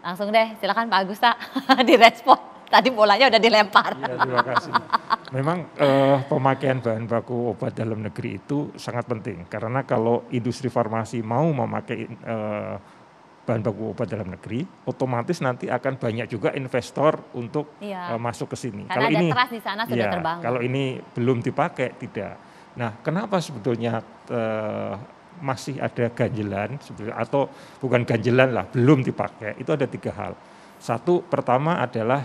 Langsung deh, silakan Pak Agusta direspon. Tadi bolanya udah dilempar. Ya, terima kasih. Memang pemakaian bahan baku obat dalam negeri itu sangat penting. Karena kalau industri farmasi mau memakai bahan baku obat dalam negeri, otomatis nanti akan banyak juga investor untuk masuk ke sini. Karena kalau ada ini, trust di sana sudah terbangun. Kalau ini belum dipakai, tidak. Nah, kenapa sebetulnya masih ada ganjelan, atau bukan ganjelan lah, belum dipakai, itu ada 3 hal. Satu, pertama adalah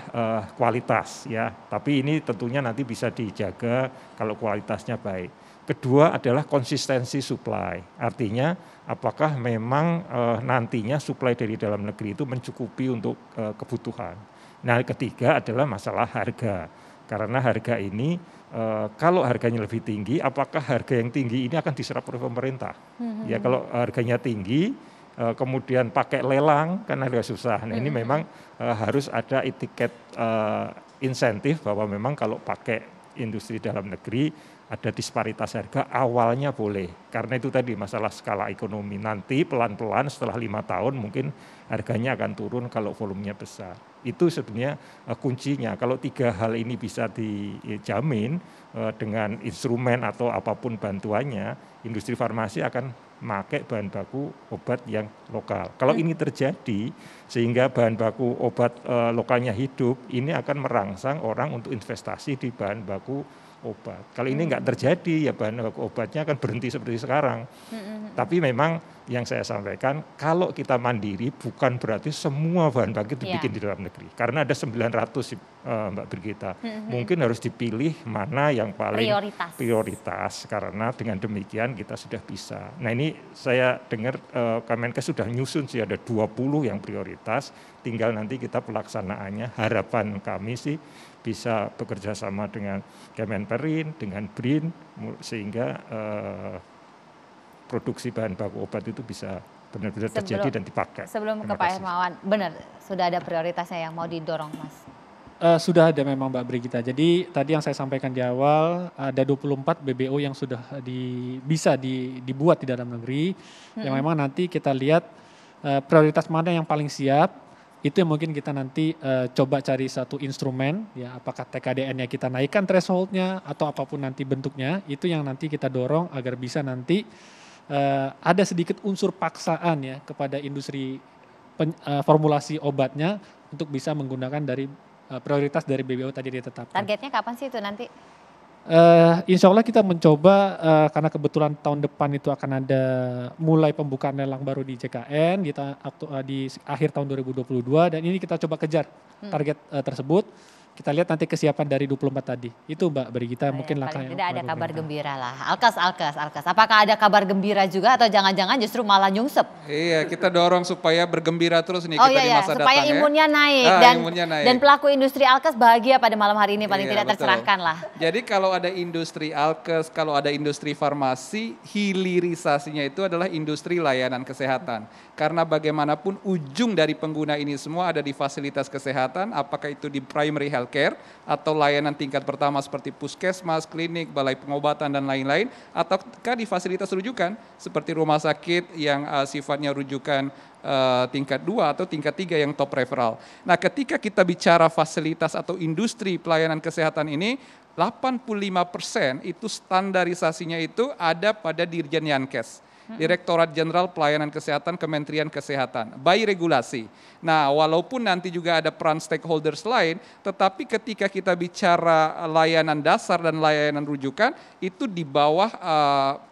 kualitas ya, tapi ini tentunya nanti bisa dijaga kalau kualitasnya baik. Kedua adalah konsistensi supply, artinya apakah memang nantinya supply dari dalam negeri itu mencukupi untuk kebutuhan. Nah, ketiga adalah masalah harga, karena harga ini kalau harganya lebih tinggi, apakah harga yang tinggi ini akan diserap oleh pemerintah? Ya, kalau harganya tinggi, kemudian pakai lelang kan agak susah. Nah, ini memang harus ada etiket insentif bahwa memang kalau pakai industri dalam negeri ada disparitas harga, awalnya boleh. Karena itu tadi masalah skala ekonomi. Nanti pelan-pelan setelah 5 tahun mungkin harganya akan turun kalau volumenya besar. Itu sebenarnya kuncinya. Kalau 3 hal ini bisa dijamin dengan instrumen atau apapun bantuannya, industri farmasi akan memakai bahan baku obat yang lokal. Kalau ini terjadi sehingga bahan baku obat lokalnya hidup, ini akan merangsang orang untuk investasi di bahan baku obat. Kalau ini nggak terjadi, ya bahan baku obatnya akan berhenti seperti sekarang. Tapi memang yang saya sampaikan, kalau kita mandiri bukan berarti semua bahan baku dibikin di dalam negeri. Karena ada 900 Mbak Brigita. Mungkin harus dipilih mana yang paling prioritas. Karena dengan demikian kita sudah bisa. Nah, ini saya dengar Kemenkes sudah nyusun sih ada 20 yang prioritas. Tinggal nanti kita pelaksanaannya. Harapan kami sih bisa bekerja sama dengan Kemenperin, dengan BRIN, sehingga produksi bahan baku obat itu bisa benar-benar terjadi dan dipakai. Sebelum ke Pak Hermawan, benar sudah ada prioritasnya yang mau didorong, Mas? Sudah ada memang Mbak Brigita. Jadi tadi yang saya sampaikan di awal, ada 24 BBO yang sudah bisa dibuat di dalam negeri, yang memang nanti kita lihat prioritas mana yang paling siap, itu yang mungkin kita nanti coba cari satu instrumen, ya apakah TKDN-nya kita naikkan threshold-nya atau apapun nanti bentuknya, itu yang nanti kita dorong agar bisa nanti ada sedikit unsur paksaan ya kepada industri formulasi obatnya untuk bisa menggunakan dari prioritas dari BBO tadi ditetapkan. Targetnya kapan sih itu nanti? Insya Allah kita mencoba karena kebetulan tahun depan itu akan ada mulai pembukaan lelang baru di JKN di akhir tahun 2022 dan ini kita coba kejar target tersebut. Kita lihat nanti kesiapan dari 24 tadi. Itu Mbak Brigita mungkin langkahnya. Tidak ada kabar gembira lah. Alkes. Apakah ada kabar gembira juga atau jangan-jangan justru malah nyungsep? Iya, kita dorong supaya bergembira terus nih kita di masa supaya datang imunnya naik dan pelaku industri Alkes bahagia pada malam hari ini paling tidak tercerahkan lah. Jadi kalau ada industri Alkes, kalau ada industri farmasi, hilirisasinya itu adalah industri layanan kesehatan. Karena bagaimanapun ujung dari pengguna ini semua ada di fasilitas kesehatan, apakah itu di primary healthcare atau layanan tingkat pertama seperti puskesmas, klinik, balai pengobatan dan lain-lain, ataukah di fasilitas rujukan seperti rumah sakit yang sifatnya rujukan tingkat 2 atau tingkat 3 yang top referral. Nah, ketika kita bicara fasilitas atau industri pelayanan kesehatan ini, 85% itu standarisasinya itu ada pada Dirjen Yankes. Direktorat Jenderal Pelayanan Kesehatan Kementerian Kesehatan, by regulasi. Nah, walaupun nanti juga ada peran stakeholders lain, tetapi ketika kita bicara layanan dasar dan layanan rujukan, itu di bawah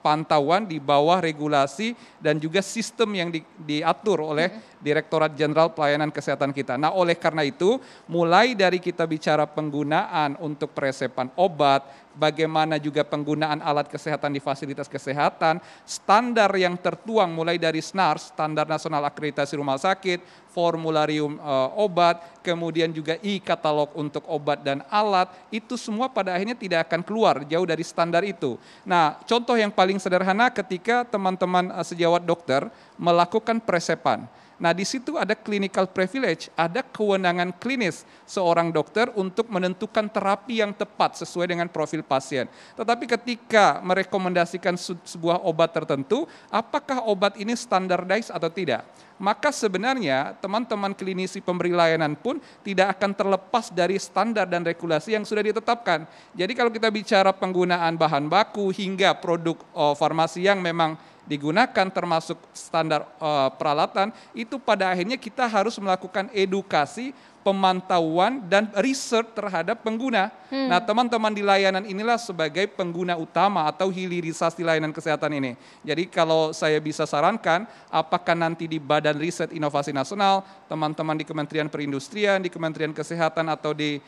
pantauan, di bawah regulasi, dan juga sistem yang diatur oleh Direktorat Jenderal Pelayanan Kesehatan kita. Nah, oleh karena itu, mulai dari kita bicara penggunaan untuk peresepan obat, bagaimana juga penggunaan alat kesehatan di fasilitas kesehatan, standar yang tertuang mulai dari SNARS, Standar Nasional Akreditasi Rumah Sakit, formularium obat, kemudian juga e-katalog untuk obat dan alat, itu semua pada akhirnya tidak akan keluar jauh dari standar itu. Nah, contoh yang paling sederhana ketika teman-teman sejawat dokter melakukan presepan. Nah, di situ ada clinical privilege, ada kewenangan klinis seorang dokter untuk menentukan terapi yang tepat sesuai dengan profil pasien. Tetapi ketika merekomendasikan sebuah obat tertentu, apakah obat ini standardized atau tidak? Maka sebenarnya teman-teman klinisi pemberi layanan pun tidak akan terlepas dari standar dan regulasi yang sudah ditetapkan. Jadi kalau kita bicara penggunaan bahan baku hingga produk farmasi yang memang digunakan termasuk standar peralatan, itu pada akhirnya kita harus melakukan edukasi, pemantauan, dan riset terhadap pengguna. Nah, teman-teman di layanan inilah sebagai pengguna utama atau hilirisasi layanan kesehatan ini. Jadi kalau saya bisa sarankan, apakah nanti di Badan Riset Inovasi Nasional, teman-teman di Kementerian Perindustrian, di Kementerian Kesehatan, atau di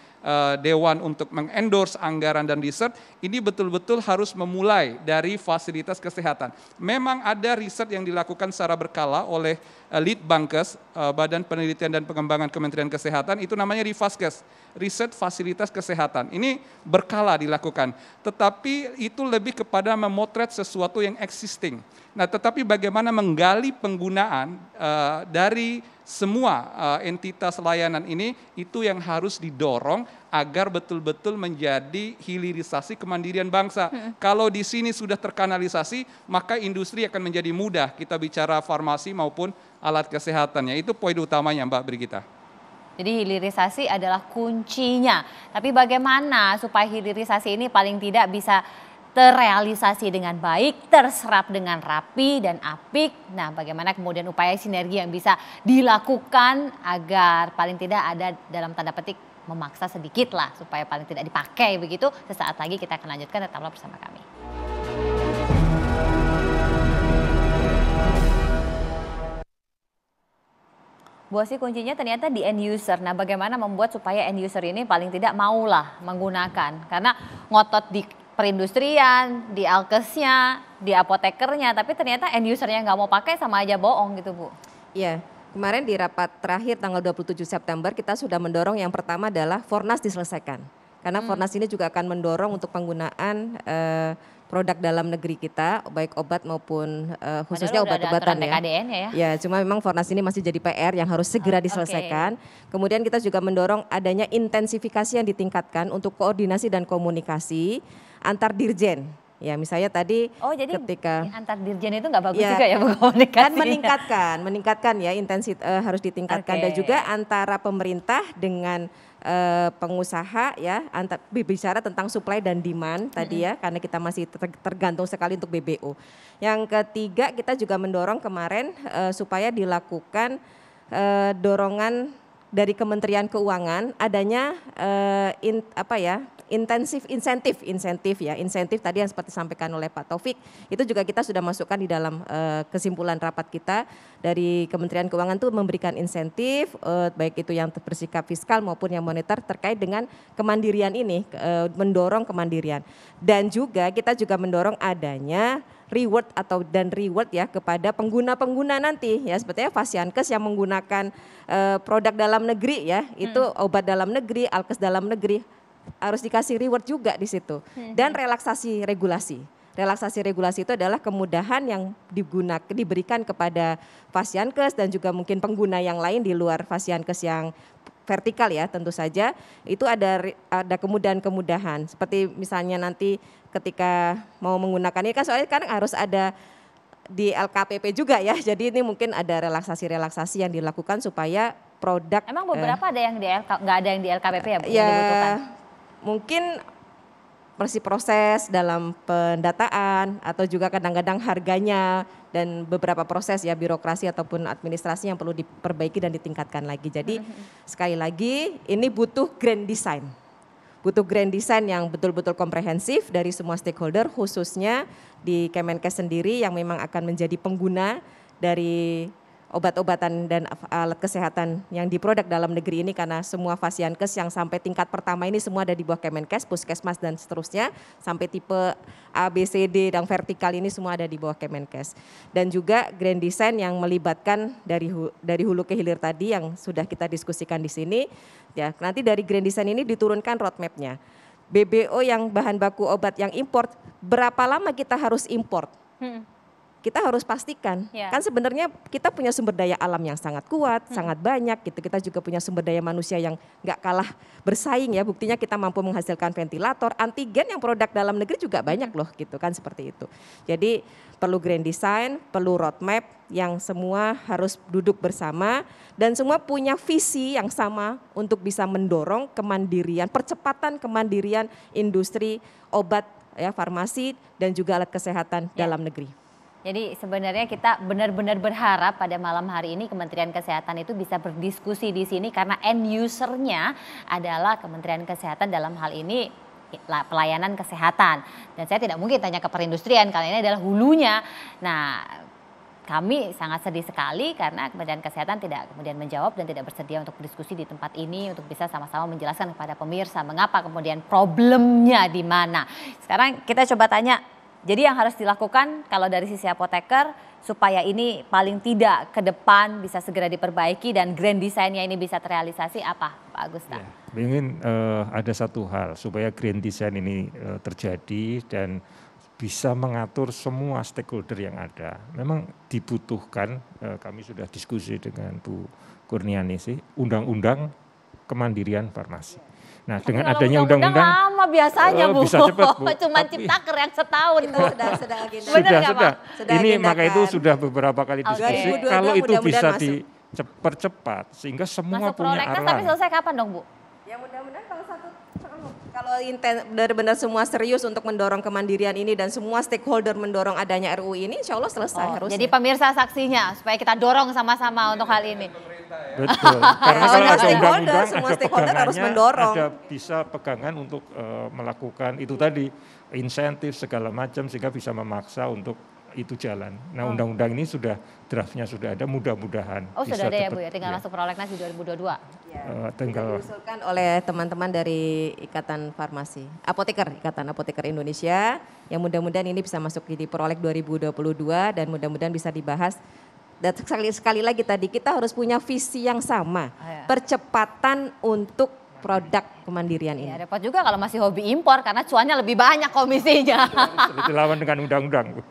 Dewan untuk mengendorse anggaran dan riset, ini betul-betul harus memulai dari fasilitas kesehatan. Memang ada riset yang dilakukan secara berkala oleh Litbangkes, Badan Penelitian dan Pengembangan Kementerian Kesehatan, itu namanya Rifaskes, Riset Fasilitas Kesehatan. Ini berkala dilakukan, tetapi itu lebih kepada memotret sesuatu yang existing. Nah, tetapi bagaimana menggali penggunaan dari semua entitas layanan ini, itu yang harus didorong agar betul-betul menjadi hilirisasi kemandirian bangsa. Kalau di sini sudah terkanalisasi, maka industri akan menjadi mudah, kita bicara farmasi maupun alat kesehatannya. Itu poin utamanya, Mbak Brigita. Jadi hilirisasi adalah kuncinya. Tapi bagaimana supaya hilirisasi ini paling tidak bisa terrealisasi dengan baik, terserap dengan rapi dan apik. Nah, bagaimana kemudian upaya sinergi yang bisa dilakukan agar paling tidak ada dalam tanda petik memaksa sedikit lah supaya paling tidak dipakai begitu. Sesaat lagi kita akan lanjutkan, tetaplah bersama kami. Bu Asih, kuncinya ternyata di end user. Nah, bagaimana membuat supaya end user ini paling tidak maulah menggunakan, karena ngotot di perindustrian, di alkesnya, di apotekernya, tapi ternyata end usernya nggak mau pakai, sama aja bohong gitu, Bu. Iya, kemarin di rapat terakhir tanggal 27 September kita sudah mendorong yang pertama adalah Fornas diselesaikan. Karena Fornas ini juga akan mendorong untuk penggunaan produk dalam negeri kita, baik obat maupun khususnya obat-obatan ya. TKDN-nya ya. Ya, cuma memang Fornas ini masih jadi PR yang harus segera diselesaikan. Kemudian kita juga mendorong adanya intensifikasi yang ditingkatkan untuk koordinasi dan komunikasi antar dirjen. Ya, misalnya tadi jadi ketika antar dirjen itu nggak bagus juga ya, Bu, komunikasi. Kan meningkatkan ya, harus ditingkatkan. Dan juga antara pemerintah dengan pengusaha ya, berbicara tentang supply dan demand tadi ya, karena kita masih tergantung sekali untuk BBO. Yang ketiga, kita juga mendorong kemarin supaya dilakukan dorongan dari Kementerian Keuangan adanya insentif tadi yang seperti disampaikan oleh Pak Taufik, itu juga kita sudah masukkan di dalam kesimpulan rapat kita dari Kementerian Keuangan itu memberikan insentif baik itu yang bersikap fiskal maupun yang moneter terkait dengan kemandirian ini, mendorong kemandirian. Dan juga kita juga mendorong adanya reward ya kepada pengguna-pengguna nanti ya, sepertinya Fasiankes yang menggunakan produk dalam negeri ya, itu obat dalam negeri, alkes dalam negeri, harus dikasih reward juga di situ. Dan relaksasi regulasi. Relaksasi regulasi itu adalah kemudahan yang diberikan kepada Fasiankes dan juga mungkin pengguna yang lain di luar Fasiankes yang vertikal ya, tentu saja itu ada kemudahan-kemudahan. Seperti misalnya nanti ketika mau menggunakan ini kan soalnya kan harus ada di LKPP juga ya. Jadi ini mungkin ada relaksasi-relaksasi yang dilakukan supaya produk. Emang beberapa ada yang nggak ada yang di LKPP ya, Bu, yang dibutuhkan? Mungkin masih proses dalam pendataan atau juga kadang-kadang harganya dan beberapa proses ya, birokrasi ataupun administrasi yang perlu diperbaiki dan ditingkatkan lagi. Jadi sekali lagi ini butuh grand design. Butuh grand design yang betul-betul komprehensif dari semua stakeholder, khususnya di Kemenkes sendiri yang memang akan menjadi pengguna dari obat-obatan dan alat kesehatan yang diproduk dalam negeri ini, karena semua Fasiankes yang sampai tingkat pertama ini semua ada di bawah Kemenkes, Puskesmas dan seterusnya, sampai tipe A, B, C, D dan vertikal ini semua ada di bawah Kemenkes. Dan juga grand design yang melibatkan dari hulu ke hilir tadi yang sudah kita diskusikan di sini. Ya, nanti dari grand design ini diturunkan roadmap-nya. BBO yang bahan baku obat yang import, berapa lama kita harus import? kita harus pastikan. Kan sebenarnya kita punya sumber daya alam yang sangat kuat, sangat banyak gitu. Kita juga punya sumber daya manusia yang nggak kalah bersaing ya. Buktinya kita mampu menghasilkan ventilator, antigen yang produk dalam negeri juga banyak loh gitu kan, seperti itu. Jadi perlu grand design, perlu roadmap yang semua harus duduk bersama dan semua punya visi yang sama untuk bisa mendorong kemandirian, percepatan kemandirian industri obat ya, farmasi dan juga alat kesehatan dalam negeri. Jadi sebenarnya kita benar-benar berharap pada malam hari ini Kementerian Kesehatan itu bisa berdiskusi di sini karena end usernya adalah Kementerian Kesehatan dalam hal ini pelayanan kesehatan. Dan saya tidak mungkin tanya ke perindustrian karena ini adalah hulunya. Nah, kami sangat sedih sekali karena Kementerian Kesehatan tidak kemudian menjawab dan tidak bersedia untuk berdiskusi di tempat ini untuk bisa sama-sama menjelaskan kepada pemirsa mengapa kemudian problemnya di mana. Sekarang kita coba tanya, jadi yang harus dilakukan kalau dari sisi apoteker supaya ini paling tidak ke depan bisa segera diperbaiki dan grand design-nya ini bisa terrealisasi apa Pak Agusta? Ya, ingin ada satu hal supaya grand design ini terjadi dan bisa mengatur semua stakeholder yang ada. Memang dibutuhkan, kami sudah diskusi dengan Bu Kurniani sih, undang-undang kemandirian farmasi. Nah, dengan adanya undang-undang lama biasanya Bu. Bisa cepat Bu. Cuma ciptaker yang setahun Itu Bu. sudah agenda. Sudah. Ini maka itu sudah beberapa kali diskusi. 2022 Kalau itu bisa mudah-mudahan dipercepat sehingga semua Masuk punya prolegnas tapi arahan. selesai kapan dong Bu? Ya mudah-mudahan kalau benar-benar semua serius untuk mendorong kemandirian ini dan semua stakeholder mendorong adanya RUU ini, insya Allah selesai harusnya. Jadi pemirsa saksinya supaya kita dorong sama-sama untuk hal ini. Betul. Karena kalau ada undang-undang semua ada stakeholder harus pegangannya, mendorong. ada bisa pegangan untuk melakukan itu tadi insentif segala macam sehingga bisa memaksa untuk itu jalan. Nah, undang-undang ini sudah draftnya sudah ada, mudah-mudahan. Oh bisa sudah ada ya cepat, Bu ya, tinggal masuk prolegnas di 2022. tinggal Diusulkan oleh teman-teman dari Ikatan Farmasi, Ikatan Apoteker Indonesia, yang mudah-mudahan ini bisa masuk di Proleg 2022 dan mudah-mudahan bisa dibahas. Dan sekali lagi tadi kita harus punya visi yang sama, percepatan untuk produk kemandirian ini. Ya repot juga kalau masih hobi impor karena cuannya lebih banyak komisinya. harus dilawan dengan undang-undang.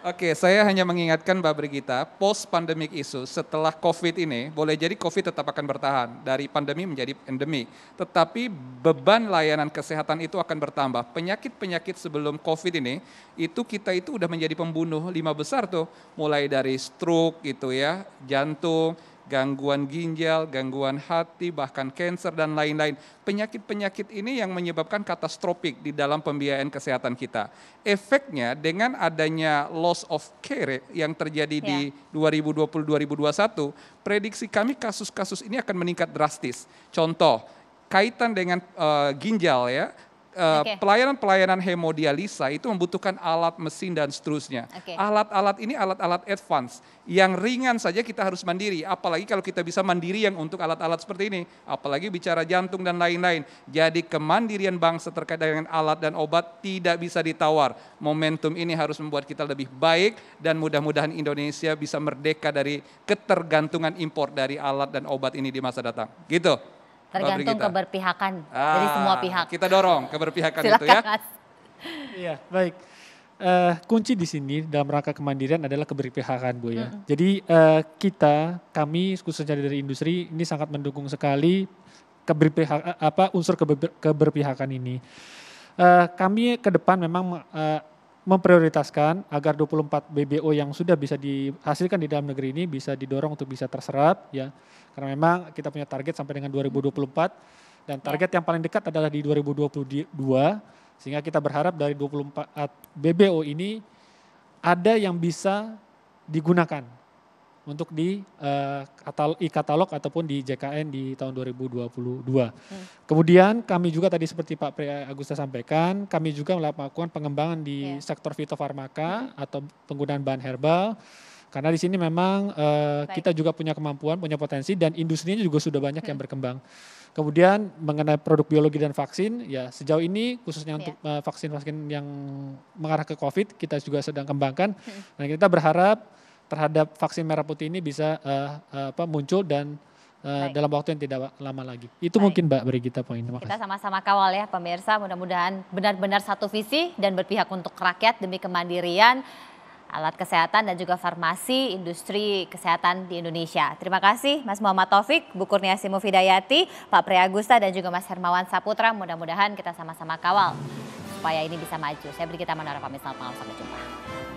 Oke, saya hanya mengingatkan Mbak Brigita, post pandemic issue setelah COVID ini, boleh jadi COVID tetap akan bertahan dari pandemi menjadi endemi, tetapi beban layanan kesehatan itu akan bertambah. Penyakit-penyakit sebelum COVID ini, itu kita itu udah menjadi pembunuh 5 besar tuh, mulai dari stroke gitu ya, jantung, gangguan ginjal, gangguan hati, bahkan kanker dan lain-lain. Penyakit-penyakit ini yang menyebabkan katastrofik di dalam pembiayaan kesehatan kita. Efeknya dengan adanya loss of care yang terjadi di 2020-2021, prediksi kami kasus-kasus ini akan meningkat drastis. Contoh, kaitan dengan ginjal ya, pelayanan-pelayanan hemodialisa itu membutuhkan alat mesin dan seterusnya. Alat-alat ini alat-alat advance. Yang ringan saja kita harus mandiri, apalagi kalau kita bisa mandiri yang untuk alat-alat seperti ini. Apalagi bicara jantung dan lain-lain. Jadi kemandirian bangsa terkait dengan alat dan obat tidak bisa ditawar. Momentum ini harus membuat kita lebih baik dan mudah-mudahan Indonesia bisa merdeka dari ketergantungan impor dari alat dan obat ini di masa datang. Gitu. Tergantung keberpihakan dari semua pihak. Kita dorong keberpihakan. Silakan, itu ya. Mas. Iya, baik. Kunci di sini dalam rangka kemandirian adalah keberpihakan Bu ya. Jadi kami khususnya dari industri ini sangat mendukung sekali unsur keberpihakan ini. Kami ke depan memang memprioritaskan agar 24 BBO yang sudah bisa dihasilkan di dalam negeri ini bisa didorong untuk bisa terserap ya. Karena memang kita punya target sampai dengan 2024 dan target yang paling dekat adalah di 2022 sehingga kita berharap dari 24 BBO ini ada yang bisa digunakan untuk di e-katalog ataupun di JKN di tahun 2022. Kemudian kami juga tadi seperti Pak Agusta sampaikan, kami juga melakukan pengembangan di sektor fitofarmaka atau penggunaan bahan herbal. Karena di sini memang kita juga punya kemampuan, punya potensi dan industrinya juga sudah banyak yang berkembang. Kemudian mengenai produk biologi dan vaksin, ya sejauh ini khususnya untuk vaksin-vaksin yang mengarah ke COVID kita juga sedang kembangkan. Dan kita berharap terhadap vaksin merah putih ini bisa muncul dan dalam waktu yang tidak lama lagi. Itu Baik. mungkin Mbak Brigita poinnya. Kita Makasih. sama-sama kawal ya pemirsa, mudah-mudahan benar-benar satu visi dan berpihak untuk rakyat demi kemandirian alat kesehatan dan juga farmasi industri kesehatan di Indonesia. Terima kasih Mas Muhammad Taufik, Bu Kurniasih Mufidayati, Pak Priagusta dan juga Mas Hermawan Saputra. Mudah-mudahan kita sama-sama kawal supaya ini bisa maju. Saya Brigita Manara pamit, selamat malam, sampai jumpa.